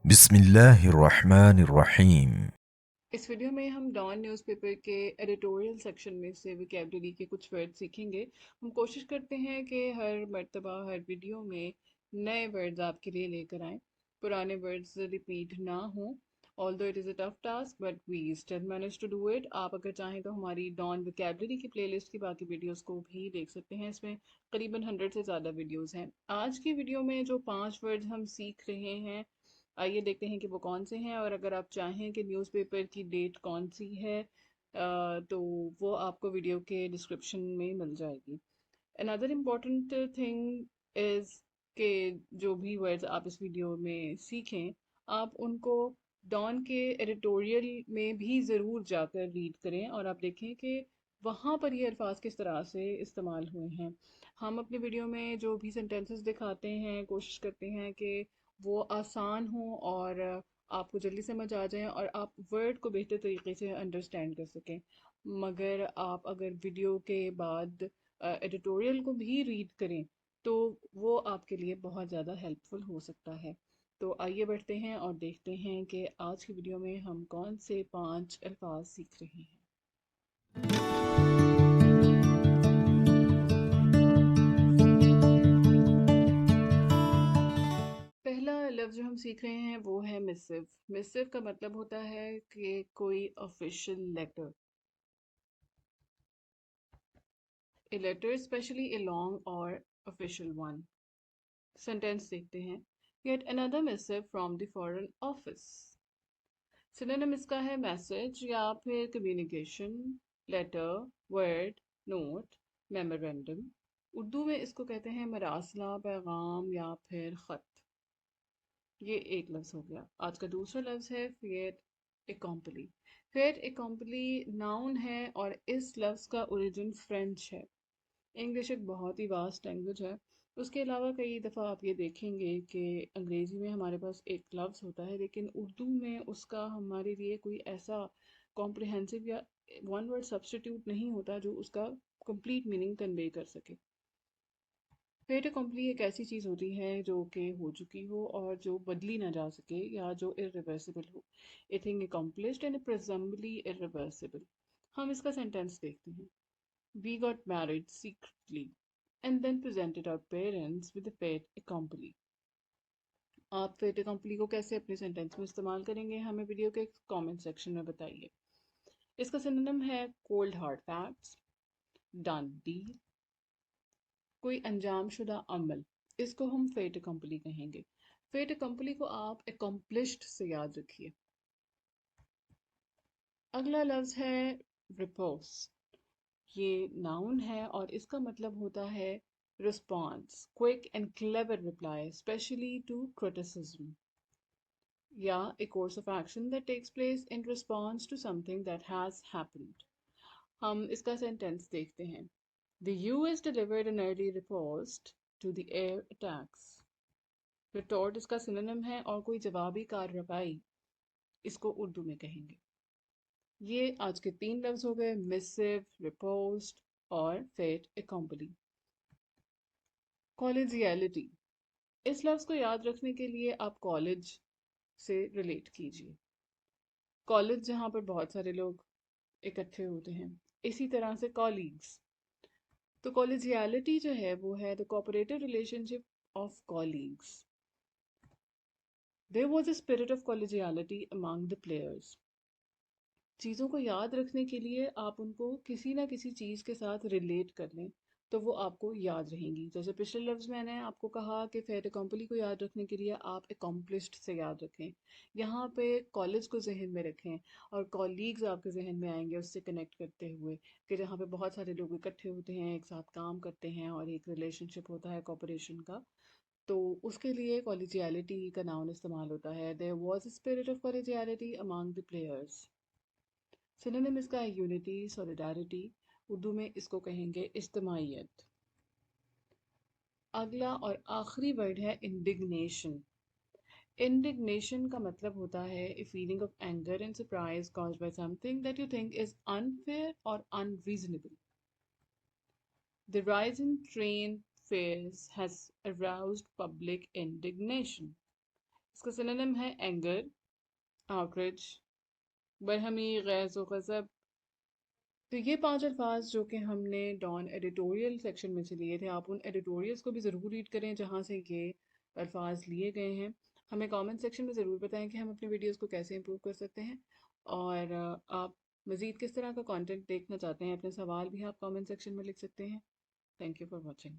بسم اللہ الرحمن الرحیم۔ اس ویڈیو میں ہم ڈان نیوز پیپر کے ایڈیٹوریل سیکشن میں سے ویکیبلری کے کچھ ورڈ سیکھیں گے۔ ہم کوشش کرتے ہیں کہ ہر مرتبہ ہر ویڈیو میں نئے ورڈز آپ کے لیے لے کر آئیں، پرانے ورڈز ریپیٹ نہ ہوں۔ although it is a tough task but we still manage to do it۔ آپ اگر چاہیں تو ہماری ڈان ویکیبلری کی پلے لسٹ کی باقی ویڈیوز کو بھی دیکھ سکتے ہیں، اس میں قریباً 100 سے زیادہ ویڈیوز ہیں۔ آج کی ویڈیو میں جو 5 ورڈز ہم سیکھ رہے ہیں، آئیے دیکھتے ہیں کہ وہ کون سے ہیں، اور اگر آپ چاہیں کہ نیوز پیپر کی ڈیٹ کون سی ہے تو وہ آپ کو ویڈیو کے ڈسکرپشن میں مل جائے گی۔ another important thing is کہ جو بھی ورڈز آپ اس ویڈیو میں سیکھیں، آپ ان کو ڈان کے ایڈیٹوریل میں بھی ضرور جا کر ریڈ کریں اور آپ دیکھیں کہ وہاں پر یہ الفاظ کس طرح سے استعمال ہوئے ہیں۔ ہم اپنی ویڈیو میں جو بھی سینٹینسز دکھاتے ہیں کوشش کرتے ہیں کہ وہ آسان ہوں اور آپ کو جلدی سمجھ آ جائیں اور آپ ورڈ کو بہتر طریقے سے انڈرسٹینڈ کر سکیں، مگر آپ اگر ویڈیو کے بعد ایڈیٹوریل کو بھی ریڈ کریں تو وہ آپ کے لیے بہت زیادہ ہیلپ فل ہو سکتا ہے۔ تو آئیے بڑھتے ہیں اور دیکھتے ہیں کہ آج کی ویڈیو میں ہم کون سے 5 الفاظ سیکھ رہے ہیں۔ پہلا لفظ جو ہم سیکھ رہے ہیں وہ ہے مسو۔ مسو کا مطلب ہوتا ہے کہ کوئی official letter, a letter especially a long or official one۔ Sentence دیکھتے ہیں yet another missive from the foreign office۔ سنونیم اس کا ہے میسج یا پھر communication, letter, word, note, memorandum. Urdu میں اس کو کہتے ہیں مراسلہ، پیغام یا پھر خط۔ یہ ایک لفظ ہو گیا۔ آج کا دوسرا لفظ ہے فیٹ اکامپلی۔ فیٹ اکامپلی ناؤن ہے اور اس لفظ کا اوریجن فرینچ ہے۔ انگلش ایک بہت ہی واسٹ لینگویج ہے، اس کے علاوہ کئی دفعہ آپ یہ دیکھیں گے کہ انگریزی میں ہمارے پاس ایک لفظ ہوتا ہے لیکن اردو میں اس کا ہمارے لیے کوئی ایسا کمپریہنسو یا ون ورڈ سبسٹیٹیوٹ نہیں ہوتا جو اس کا کمپلیٹ میننگ کنوے کر سکے۔ فیٹ اکمپلی ایک ایسی چیز ہوتی ہے جو کہ ہو چکی ہو اور جو بدلی نہ جا سکے یا جو irreversible who. A thing accomplished and presumably irreversible۔ ہم اس کا سینٹینس دیکھتے ہیں We got married secretly and then presented our parents with a fait accompli۔ آپ fait accompli کو کیسے اپنے سینٹینس میں استعمال کریں گے ہمیں ویڈیو کے کامنٹ سیکشن میں بتائیے۔ اس کا سنونیم ہے cold hard facts، done deal، کوئی انجام شدہ عمل، اس کو ہم فیٹ اکمپلی کہیں گے۔ فیٹ اکمپلی کو آپ اکمپلشڈ سے یاد رکھیے۔ اگلا لفظ ہے رپوس۔ یہ ناؤن ہے اور اس کا مطلب ہوتا ہے response, quick and clever reply especially to criticism، یا a course of action that takes place in response to something that has happened۔ ہم اس کا سینٹینس دیکھتے ہیں The US delivered an early riposte to the air attacks۔ ریٹورٹ اس کا سنونیم ہے اور کوئی جوابی کارروائی اس کو اردو میں کہیں گے۔ یہ آج کے 3 لفظ ہو گئے، مسو، رپوسٹ اور فیٹ اکمپلی۔ کالجیلٹی، اس لفظ کو یاد رکھنے کے لیے آپ کالج سے ریلیٹ کیجئے۔ کالج جہاں پر بہت سارے لوگ اکٹھے ہوتے ہیں، اسی طرح سے کالیگز۔ تو کالجیلٹی جو ہے وہ ہے the cooperative relationship of colleagues۔ There was a spirit of collegiality among the players۔ چیزوں کو یاد رکھنے کے لیے آپ ان کو کسی نہ کسی چیز کے ساتھ ریلیٹ کر لیں تو وہ آپ کو یاد رہیں گی۔ جیسے پچھلے لفظ میں نے آپ کو کہا کہ فیٹ اکمپلی کو یاد رکھنے کے لیے آپ اکمپلشڈ سے یاد رکھیں، یہاں پہ کالج کو ذہن میں رکھیں اور کالیگز آپ کے ذہن میں آئیں گے اس سے کنیکٹ کرتے ہوئے کہ جہاں پہ بہت سارے لوگ اکٹھے ہوتے ہیں، ایک ساتھ کام کرتے ہیں اور ایک ریلیشن شپ ہوتا ہے کوپریشن کا، تو اس کے لیے کالجیالٹی کا ناؤن استعمال ہوتا ہے۔ There was a spirit of collegiality among the players۔ سنونیم اس کا ہے یونٹی، سولیڈارٹی، اردو میں اس کو کہیں گے اجتماعیت۔ اگلا اور آخری ورڈ ہے انڈگنیشن۔ انڈگنیشن کا مطلب ہوتا ہے a feeling of anger and surprise caused by something that you think is unfair or unreasonable۔ The rise in train fares has aroused public indignation۔ اس کا سنونیم ہے اینگر، آؤٹریج، برہمی، غیظ و غضب۔ تو یہ 5 الفاظ جو کہ ہم نے ڈان ایڈیٹوریل سیکشن میں سے لیے تھے، آپ ان ایڈیٹوریلس کو بھی ضرور ریڈ کریں جہاں سے یہ الفاظ لیے گئے ہیں۔ ہمیں کامنٹ سیکشن میں ضرور بتائیں کہ ہم اپنے ویڈیوز کو کیسے امپروو کر سکتے ہیں، اور آپ مزید کس طرح کا کانٹینٹ دیکھنا چاہتے ہیں، اپنے سوال بھی آپ کامنٹ سیکشن میں لکھ سکتے ہیں۔ Thank you for watching.